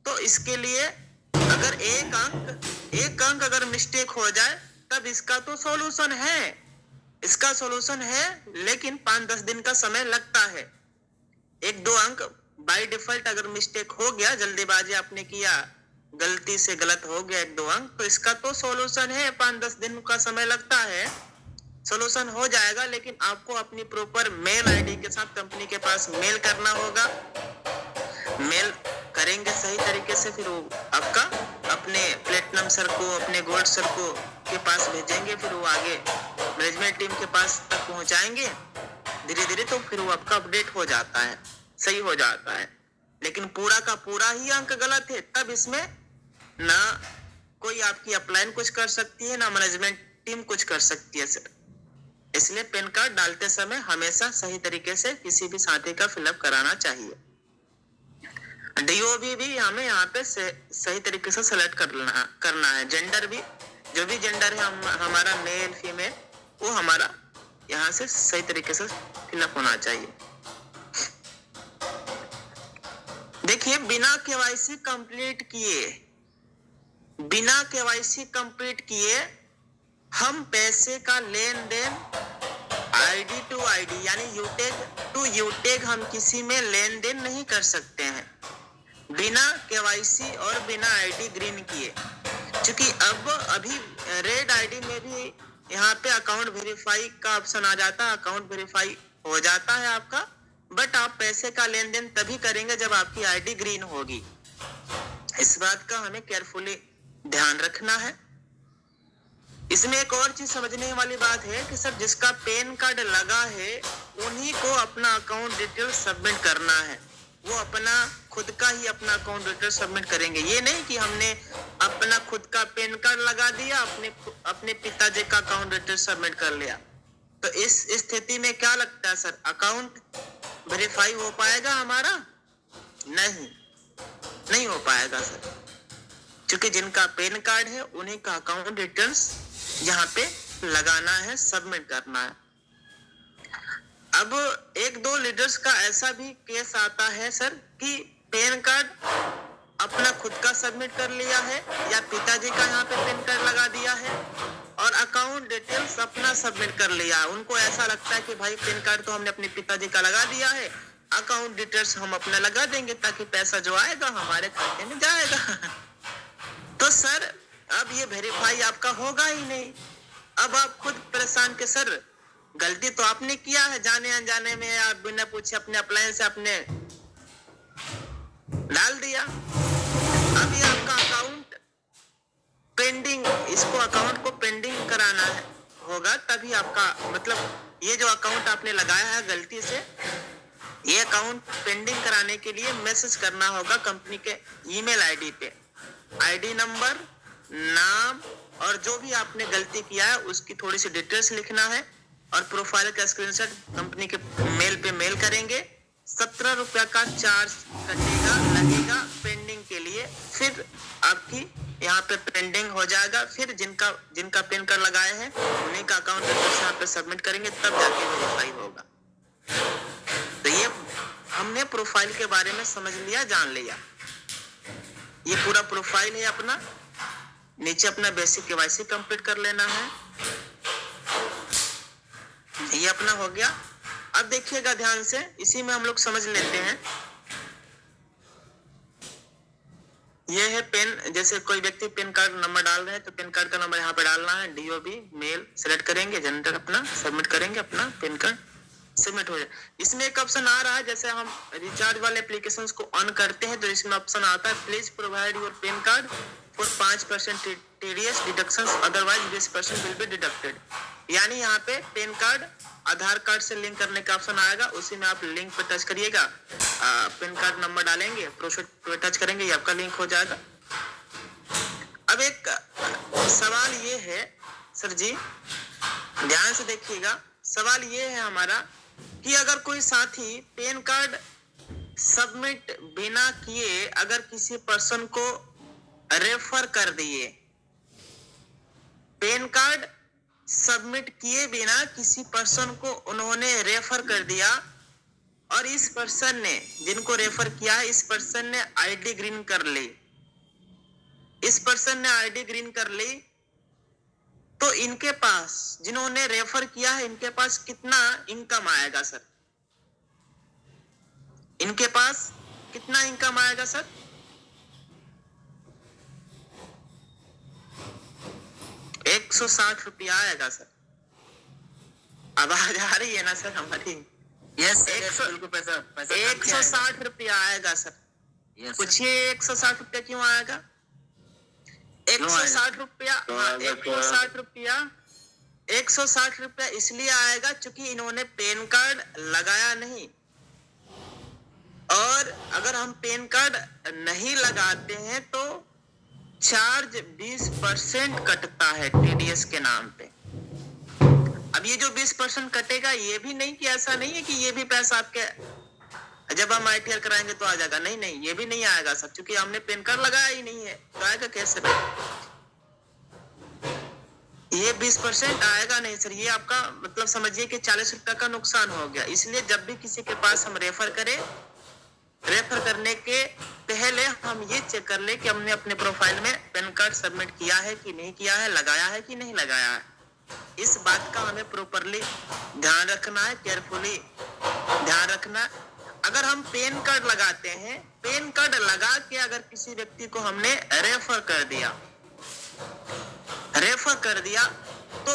तो इसके लिए अगर एक अंक अगर मिस्टेक हो जाए तब इसका तो सॉल्यूशन है, इसका सॉल्यूशन है, लेकिन 5-10 दिन का समय लगता है। 1-2 अंक बाय डिफॉल्ट अगर मिस्टेक हो गया, जल्दीबाजी आपने किया, गलती से गलत हो गया 1-2 अंक, तो इसका तो सॉल्यूशन है, 5-10 दिन का समय लगता है, सॉल्यूशन हो जाएगा। लेकिन आपको अपनी प्रॉपर मेल आईडी के साथ कंपनी के पास मेल करना होगा। मेल करेंगे सही तरीके से, फिर वो आपका अपने प्लेटिनम सर को, अपने गोल्ड सर को के पास भेजेंगे, फिर वो आगे मैनेजमेंट टीम के पास तक पहुंचाएंगे धीरे धीरे, तो फिर वो आपका अपडेट हो जाता है, सही हो जाता है। लेकिन पूरा का पूरा ही अंक गलत है तब इसमें ना कोई आपकी अपलाइन कुछ कर सकती है, ना मैनेजमेंट टीम कुछ कर सकती है सर। इसलिए पैन कार्ड डालते समय हमेशा सही तरीके से किसी भी साथी का फिलअप कराना चाहिए। DOB भी हमें यहाँ पे सही तरीके से सेलेक्ट करना है। जेंडर भी, जो भी जेंडर है हमारा मेल फीमेल, वो हमारा यहाँ से सही तरीके से फिलअप होना चाहिए। देखिए बिना KYC कंप्लीट किए हम पैसे का लेन देन ID टू ID यानी यूटेग टू यूटेग हम किसी में लेन देन नहीं कर सकते हैं बिना KYC और बिना ID ग्रीन किए। क्योंकि अभी रेड ID में भी यहाँ पे अकाउंट वेरीफाई का ऑप्शन आ जाता है, अकाउंट वेरीफाई हो जाता है आपका, बट आप पैसे का लेन देन तभी करेंगे जब आपकी ID ग्रीन होगी। इस बात का हमें केयरफुली ध्यान रखना है। इसमें एक और चीज समझने वाली बात है कि सर जिसका पैन कार्ड लगा है उन्हीं को अपना अकाउंट डिटेल सबमिट करना है, वो अपना खुद का ही अपना अकाउंट डिटेल सबमिट करेंगे। ये नहीं कि हमने अपना खुद का पैन कार्ड लगा दिया, अपने पिताजी का अकाउंट डिटेल सबमिट कर लिया। तो इस स्थिति में क्या लगता है सर, अकाउंट वेरीफाई हो पाएगा हमारा? नहीं हो पाएगा सर, क्योंकि जिनका पैन कार्ड है उन्हीं का अकाउंट डिटेल्स यहाँ पे लगाना है, सबमिट करना है। अब 1-2 लीडर्स का ऐसा भी केस आता है सर कि पैन कार्ड अपना खुद का सबमिट कर लिया है या पिताजी का यहाँ पे पैन कार्ड लगा दिया है और अकाउंट डिटेल्स अपना सबमिट कर लिया। उनको ऐसा लगता है कि भाई पैन कार्ड तो हमने अपने पिताजी का लगा दिया है, अकाउंट डिटेल्स हम अपना लगा देंगे ताकि पैसा जो आएगा हमारे खाते में जाएगा। तो सर अब ये वेरीफाई आपका होगा ही नहीं। अब आप खुद परेशान के सर गलती तो आपने किया है, जाने अनजाने में आप बिना पूछे अपने अप्लायंस से आपने डाल दिया। अब ये आपका अकाउंट पेंडिंग, इसको अकाउंट को पेंडिंग कराना है होगा, तभी आपका मतलब ये जो अकाउंट आपने लगाया है गलती से, ये अकाउंट पेंडिंग कराने के लिए मैसेज करना होगा कंपनी के ईमेल आईडी पे। आईडी नंबर, नाम और जो भी आपने गलती किया है उसकी थोड़ी सी डिटेल्स लिखना है और प्रोफाइल का स्क्रीनशॉट कंपनी के मेल पे मेल करेंगे। 17 रुपया का चार्ज लगेगा पेंडिंग के लिए, फिर आपकी यहाँ पे पेंडिंग हो जाएगा। फिर जिनका पैन कार्ड लगाए हैं उन्हीं का अकाउंट डिटेल्स यहाँ पे सबमिट करेंगे, तब जाके वेरीफाई होगा। तो ये हमने प्रोफाइल के बारे में समझ लिया, जान लिया। ये पूरा प्रोफाइल है अपना। नीचे अपना बेसिक केवाईसी कंप्लीट कर लेना है। ये अपना हो गया। अब देखिएगा ध्यान से, इसी में हम लोग समझ लेते हैं। ये है पेन, जैसे कोई व्यक्ति पेन कार्ड नंबर डाल रहे हैं तो पेन कार्ड का नंबर यहाँ पे डालना है। डीओबी मेल सेलेक्ट करेंगे, जनरेटर अपना सबमिट करेंगे, अपना पेन कार्ड सबमिट हो जाए। इसमें एक ऑप्शन आ रहा है, जैसे हम रिचार्ज वाले एप्लीकेशंस को ऑन करते हैं तो इसमें ऑप्शन आता है please provide your PAN card for 5% TDS deductions, otherwise 20% will be deducted. यानी यहाँ पे पेन कार्ड आधार कार्ड से लिंक करने का ऑप्शन आएगा, उसी में आप लिंक पे टच करिएगा, पेन कार्ड नंबर डालेंगे, प्रोसीड पे टच करेंगे, ये आपका लिंक हो जाएगा। अब एक सवाल ये है सर जी, ध्यान से देखिएगा, सवाल ये है हमारा कि अगर कोई साथी पेन कार्ड सबमिट बिना किए अगर किसी पर्सन को रेफर कर दिए, पेन कार्ड सबमिट किए बिना किसी पर्सन को उन्होंने रेफर कर दिया और इस पर्सन ने, जिनको रेफर किया है, इस पर्सन ने आईडी ग्रीन कर ली, इस पर्सन ने आईडी ग्रीन कर ली, तो इनके पास, जिन्होंने रेफर किया है, इनके पास कितना इनकम आएगा सर? इनके पास कितना इनकम आएगा सर? ₹160 आएगा सर। आवाज आ रही है ना सर हमारी? यस, 160 रुपया आएगा सर। पूछिए 160 रुपया क्यों आएगा? 160 रुपया, 160 रुपया, 160 रुपया इसलिए आएगा क्योंकि इन्होंने पेन कार्ड लगाया नहीं, और अगर हम पेन कार्ड नहीं लगाते हैं तो चार्ज 20% कटता है टीडीएस के नाम पे। अब ये जो 20% कटेगा, ये भी नहीं कि ऐसा नहीं है कि ये भी पैसा आपके जब हम आईटीआर कराएंगे तो आ जाएगा, नहीं नहीं, ये भी नहीं आएगा सर, क्योंकि हमने पेन कार्ड लगाया ही नहीं है, तो आएगा कैसे? ये 20% आएगा नहीं सर। ये आपका मतलब समझिए कि 40 रुपया का नुकसान हो गया। इसलिए जब भी किसी के पास हम रेफर करें, रेफर करने के पहले हम ये चेक कर ले कि हमने अपने प्रोफाइल में पेन कार्ड सबमिट किया है कि नहीं किया है, लगाया है कि नहीं लगाया है। इस बात का हमें प्रॉपरली ध्यान रखना है, केयरफुली ध्यान रखना। अगर हम पेन कार्ड लगाते हैं, पेन कार्ड लगा के अगर किसी व्यक्ति को हमने रेफर कर दिया, तो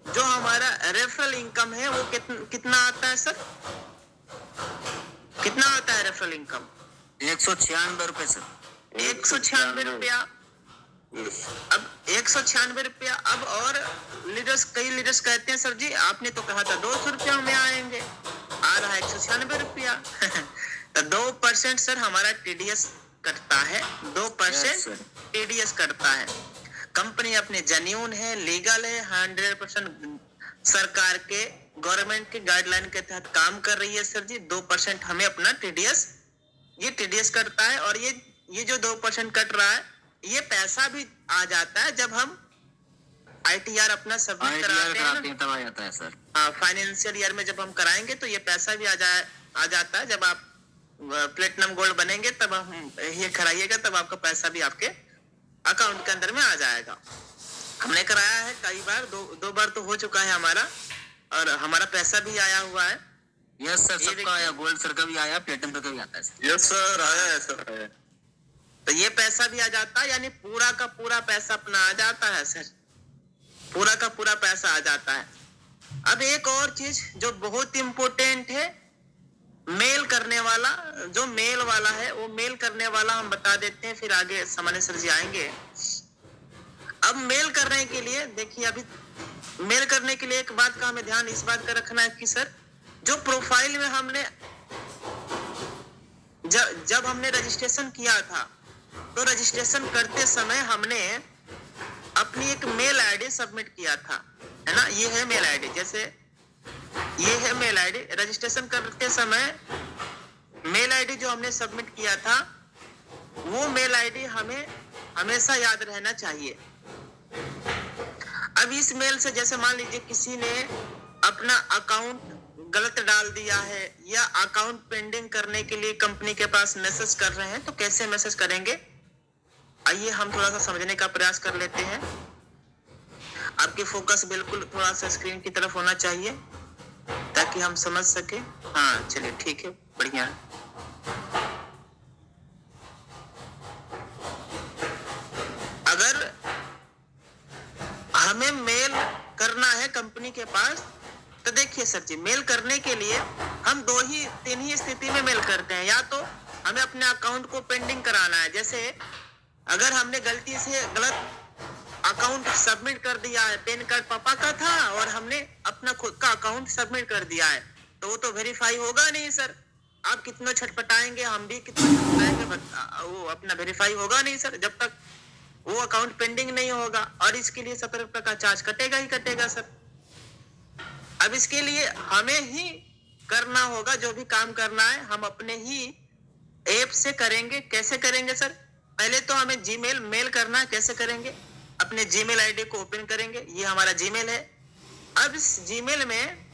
जो हमारा रेफरल इनकम है वो कितना आता है सर? कितना आता है रेफरल इनकम? 196 रुपए सर। 196 रुपया। अब 196 रुपया। अब और लीडर्स, कई लीडर्स कहते हैं सर जी आपने तो कहा था 200 रुपया में आएंगे, आ रहा है 196 रुपया। तो 2% सर हमारा टीडीएस कटता है, 2% टीडीएस कटता है। कंपनी अपने जेन्युइन है, लीगल है, 100% सरकार के, गवर्नमेंट के गाइडलाइन के तहत काम कर रही है सर जी। 2% हमें अपना टीडीएस, ये टीडीएस कटता है। और ये जो 2% कट रहा है, ये पैसा भी आ जाता है जब हम आईटीआर अपना सबमिट कराते हैं, तब आ जाता है सर। हाँ, फाइनेंशियल ईयर में जब हम कराएंगे तो ये पैसा भी आ जाता है। जब आप प्लेटिनम गोल्ड बनेंगे तब हम ये कराइएगा, तब आपका पैसा भी आपके अकाउंट के अंदर में आ जाएगा। हमने कराया है कई बार, दो बार तो हो चुका है हमारा, और हमारा पैसा भी आया हुआ है। यस सर, सबका आया, गोल्ड सर का भी आया, प्लेटिनम का भी आता है सर। यस सर, आया है सर, आया। तो ये पैसा भी आ जाता है, यानी पूरा का पूरा पैसा अपना आ जाता है सर, पूरा का पूरा पैसा आ जाता है। अब एक और चीज जो बहुत इंपॉर्टेंट है, मेल करने वाला, जो मेल वाला है, वो मेल करने वाला हम बता देते हैं, फिर आगे सामान्य सर जी आएंगे। अब मेल करने के लिए देखिए, अभी मेल करने के लिए एक बात का हमें ध्यान इस बात का रखना है कि सर जो प्रोफाइल में हमने जब हमने रजिस्ट्रेशन किया था, तो रजिस्ट्रेशन करते समय हमने अपनी एक मेल आईडी सबमिट किया था, है ना? ये है मेल आईडी, जैसे ये है मेल आईडी। रजिस्ट्रेशन करते समय मेल आईडी जो हमने सबमिट किया था, वो मेल आईडी हमें हमेशा याद रहना चाहिए। अब इस मेल से, जैसे मान लीजिए किसी ने अपना अकाउंट गलत डाल दिया है या अकाउंट पेंडिंग करने के लिए कंपनी के पास मैसेज कर रहे हैं, तो कैसे मैसेज करेंगे, आइए हम थोड़ा सा समझने का प्रयास कर लेते हैं। आपकी फोकस बिल्कुल थोड़ा सा स्क्रीन की तरफ होना चाहिए ताकि हम समझ सके। हाँ चलिए ठीक है, बढ़िया है। अगर हमें मेल करना है कंपनी के पास, तो देखिए सर जी, मेल करने के लिए हम तीन ही स्थिति में मेल करते हैं। या तो हमें अपने अकाउंट को पेंडिंग कराना है, जैसे अगर हमने गलती से गलत अकाउंट सबमिट कर दिया है, पैन कार्ड पापा का था और हमने अपना खुद का अकाउंट सबमिट कर दिया है, तो वो तो वेरीफाई होगा नहीं सर। आप कितना छटपटाएंगे, हम भी कितना छटपटाएंगे, वो अपना वेरीफाई होगा नहीं सर जब तक वो अकाउंट पेंडिंग नहीं होगा, और इसके लिए 17 रुपए का चार्ज कटेगा ही कटेगा सर। अब इसके लिए हमें ही करना होगा, जो भी काम करना है हम अपने ही ऐप से करेंगे। कैसे करेंगे सर? पहले तो हमें जीमेल मेल करना है। कैसे करेंगे? अपने जीमेल आईडी को ओपन करेंगे, ये हमारा जीमेल है। अब इस जीमेल में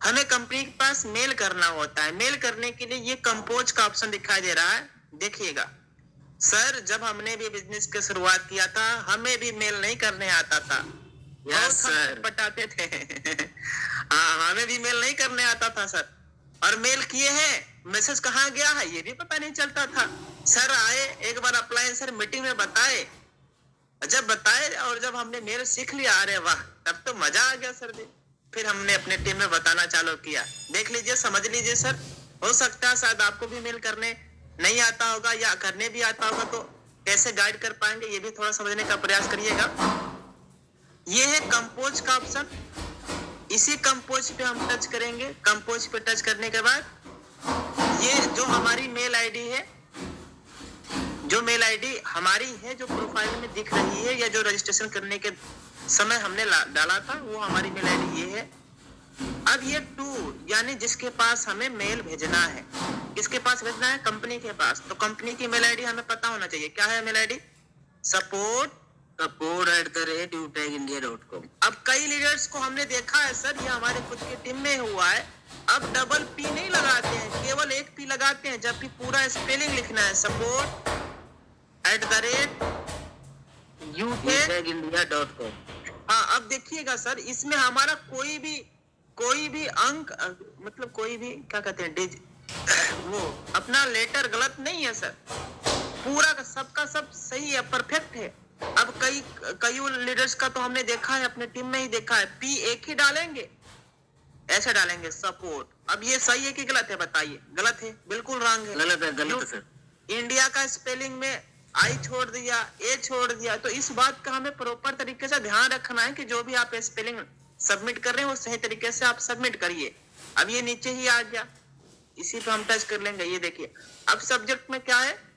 हमें कंपनी के पास मेल करना होता है। मेल करने के लिए ये कंपोज का ऑप्शन दिखाई दे रहा है, देखिएगा सर। जब हमने भी बिजनेस की शुरुआत किया था, हमें भी मेल नहीं करने आता था, यस सर, बताते थे हाँ, हमें भी मेल नहीं करने आता था सर। और मेल किए हैं, मैसेज कहाँ गया है ये भी पता नहीं चलता था। सर आए एक बार अप्लायंसर मीटिंग में बताए, जब बताए और जब हमने मेल सीख लिया, अरे वाह, तब तो मजा आ गया सर जी। फिर हमने अपने टीम में बताना चालू किया। देख लीजिए, समझ लीजिए सर। हो सकता है शायद आपको भी मेल करने नहीं आता होगा, या करने भी आता होगा, तो कैसे गाइड कर पाएंगे ये भी थोड़ा समझने का प्रयास करिएगा। ये है कंपोज का ऑप्शन, इसी कंपोज पे हम टच करेंगे। कंपोज पे टच करने के बाद ये जो हमारी मेल आईडी है, जो मेल आईडी हमारी है, जो प्रोफाइल में दिख रही है, या जो रजिस्ट्रेशन करने के समय हमने डाला था, वो हमारी मेल आईडी ये है। अब ये टू, यानी जिसके पास हमें मेल भेजना है, किसके पास भेजना है? कंपनी के पास। तो कंपनी की मेल आईडी हमें पता होना चाहिए। क्या है मेल आईडी? support@utegindia.com। अब कई लीडर्स को हमने देखा है सर, ये हमारे खुद की टीम में हुआ है, अब डबल पी नहीं लगाते हैं, केवल एक पी लगाते हैं, जबकि पूरा स्पेलिंग लिखना है support@utegindia.com। हाँ, अब देखिएगा सर, इसमें हमारा कोई भी अंक, मतलब कोई भी क्या कहते हैं, वो अपना लेटर गलत नहीं है सर। पूरा का सब सही है, परफेक्ट है। अब कई लीडर्स का तो हमने देखा है, अपने टीम में ही देखा है, पी एक ही डालेंगे, ऐसे डालेंगे सपोर्ट। अब ये सही है कि गलत है? बताइए। गलत है, बिल्कुल रॉन्ग है। गलत है सर। इंडिया का स्पेलिंग में आई छोड़ दिया, ए छोड़ दिया, तो इस बात का हमें प्रॉपर तरीके से ध्यान रखना है कि जो भी आप स्पेलिंग सबमिट कर रहे हैं वो सही तरीके से आप सबमिट करिए। अब ये नीचे ही आ गया, इसी पे हम टच कर लेंगे। ये देखिए, अब सब्जेक्ट में क्या है?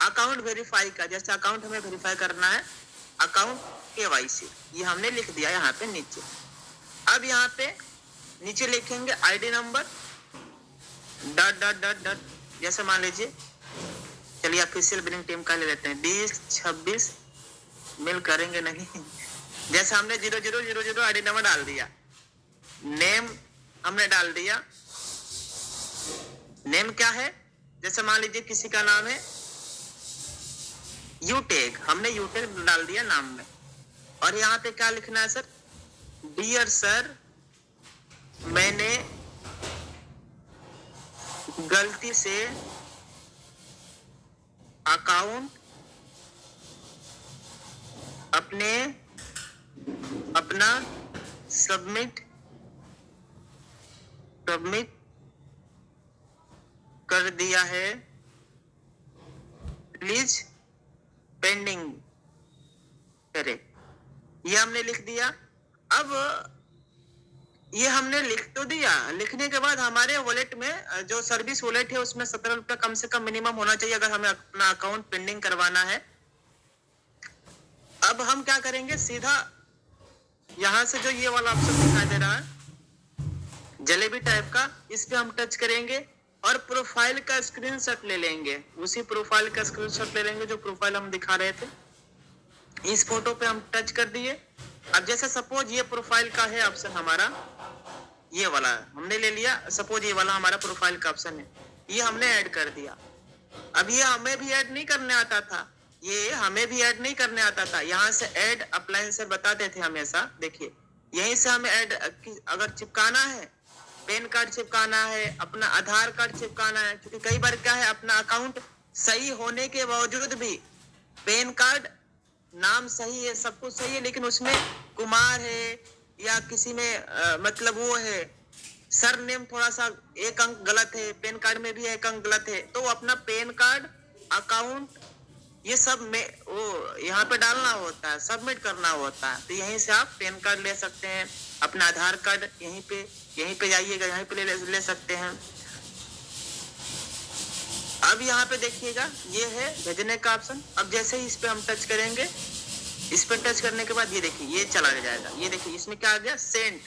अकाउंट वेरीफाई का। जैसे अकाउंट हमें वेरीफाई करना है, अकाउंट KYC, ये हमने लिख दिया यहाँ पे नीचे। अब यहाँ पे नीचे लिखेंगे आईडी नंबर डॉट, जैसे मान लीजिए, चलिए ऑफिशियल बिलिंग टीम का ले लेते हैं, 2026 मेल करेंगे नहीं जैसे हमने 0000 आईडी नंबर डाल दिया, नेम हमने डाल दिया। नेम क्या है? जैसे मान लीजिए किसी का नाम है यूटेग, हमने यूटेग डाल दिया नाम में। और यहाँ पे क्या लिखना है सर? डियर सर, मैंने गलती से अकाउंट अपना सबमिट कर दिया है, प्लीज पेंडिंग करे। ये हमने लिख दिया। अब ये हमने लिख तो दिया, लिखने के बाद हमारे वॉलेट में जो सर्विस वॉलेट है उसमें 17 रुपया कम से कम मिनिमम होना चाहिए अगर हमें अपना अकाउंट पेंडिंग करवाना है। अब हम क्या करेंगे? सीधा यहां से जो ये वाला ऑप्शन दिखाई दे रहा है जलेबी टाइप का, इस पे हम टच करेंगे और प्रोफाइल का स्क्रीनशॉट ले लेंगे। उसी प्रोफाइल का स्क्रीनशॉट ले लेंगे जो प्रोफाइल हम दिखा रहे थे। इस फोटो पे हम टच कर दिए अब जैसे सपोज ये प्रोफाइल का है ऑप्शन हमारा, ये वाला हमने ले लिया, सपोज ये वाला हमारा प्रोफाइल का ऑप्शन है, ये हमने ऐड कर दिया। अब ये हमें भी ऐड नहीं करने आता था, ये हमें भी ऐड नहीं करने आता था। यहाँ से ऐड अप्लायंस बताते थे हमेशा, देखिए यहीं से हमें ऐड अगर चिपकाना है, पैन कार्ड चिपकाना है, अपना आधार कार्ड चिपकाना है, क्योंकि कई बार क्या है अपना अकाउंट सही होने के बावजूद भी पैन कार्ड नाम सही है, सब कुछ सही है, लेकिन उसमें कुमार है या किसी में मतलब वो है सर नेम थोड़ा सा एक अंक गलत है, पैन कार्ड में भी एक अंक गलत है, तो अपना पैन कार्ड अकाउंट ये सब में वो यहाँ पे डालना होता है, सबमिट करना होता है। तो यहीं से आप पैन कार्ड ले सकते हैं, अपना आधार कार्ड यहीं पे जाइएगा, यहीं पे ले सकते हैं। अब यहाँ पे देखिएगा ये है भेजने का ऑप्शन। अब जैसे ही इस पे हम टच करेंगे, इस पे टच करने के बाद ये देखिए ये चला जाएगा, ये देखिए इसमें क्या आ गया, सेंड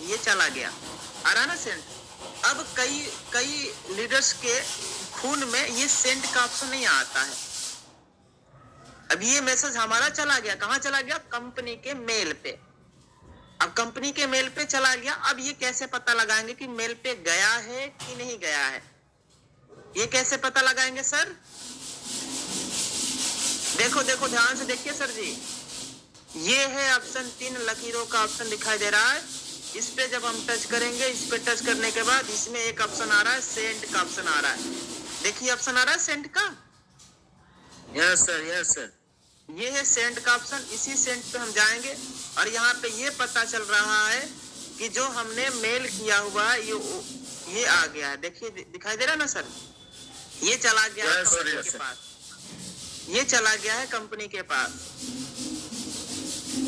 ये चला गया, आ रहा ना सेंड। अब कई लीडर्स के फोन में ये सेंड का ऑप्शन नहीं आता है। अब ये मैसेज हमारा चला गया, कहाँ चला गया, कंपनी के मेल पे। अब कंपनी के मेल पे चला गया, अब ये कैसे पता लगाएंगे कि मेल पे गया है कि नहीं गया है, ये कैसे पता लगाएंगे सर? देखो ध्यान से देखिए सर जी, ये है ऑप्शन 3 लकीरों का ऑप्शन दिखाई दे रहा है। इस पे जब हम टच करेंगे, इस पे टच करने के बाद इसमें एक ऑप्शन आ रहा है, सेंड का ऑप्शन आ रहा है। देखिए ऑप्शन आ रहा है सेंड का, यस सर। ये है सेंड का ऑप्शन। इसी सेंड पे हम जाएंगे और यहाँ पे ये पता चल रहा है कि जो हमने मेल किया हुआ है ये आ गया है। देखिए दिखाई दे रहा है ना सर, ये चला गया है कंपनी के पास, ये चला गया है कंपनी के पास।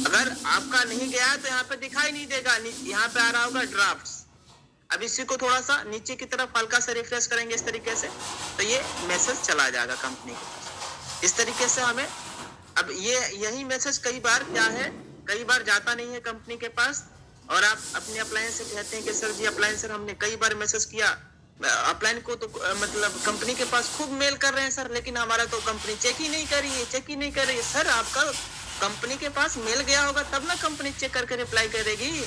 अगर आपका नहीं गया है तो यहाँ पे दिखाई नहीं देगा, यहाँ पे आ रहा होगा ड्राफ्ट्स। अब इसी को थोड़ा सा नीचे की तरफ हल्का सा रिफ्रेश करेंगे इस तरीके से, तो ये मैसेज चला जाएगा कंपनी के पास। इस तरीके से हमें, अब ये यही मैसेज कई बार क्या है, कई बार जाता नहीं है कंपनी के पास, और आप अपने अप्लायंस से कहते हैं कि सर जी अप्लायंस सर हमने कई बार मैसेज किया, अप्लायंस को तो मतलब कंपनी के पास खूब मेल कर रहे हैं सर, लेकिन हमारा तो कंपनी चेक ही नहीं कर रही है। सर आपका कंपनी के पास मेल गया होगा तब ना कंपनी चेक करके रिप्लाई करेगी,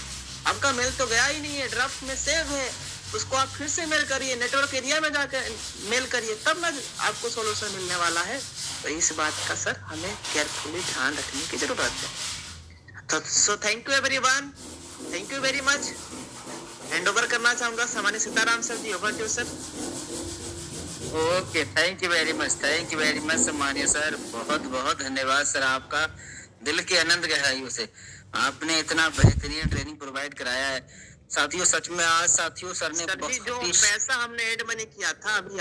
आपका मेल तो गया ही नहीं है, ड्राफ्ट में सेव है, उसको आप फिर से मेल करिए, नेटवर्क एरिया में जाकर मेल करिए, तब ना आपको सोल्यूशन मिलने वाला है। तो इस बात का सर हमें केयरफुली ध्यान रखने की जरूरत है। So thank you everyone, thank you very much. Hand over करना चाहूंगा सामान्य Sitaram sir ji, over to sir. Okay, thank you very much सम्मानीय सर, बहुत धन्यवाद सर आपका, दिल के अनंत गहराइयों से आपने इतना बेहतरीन ट्रेनिंग प्रोवाइड कराया है साथियों। सच में आज साथियों सर ने जो पैसा हमने एड मनी किया था अभी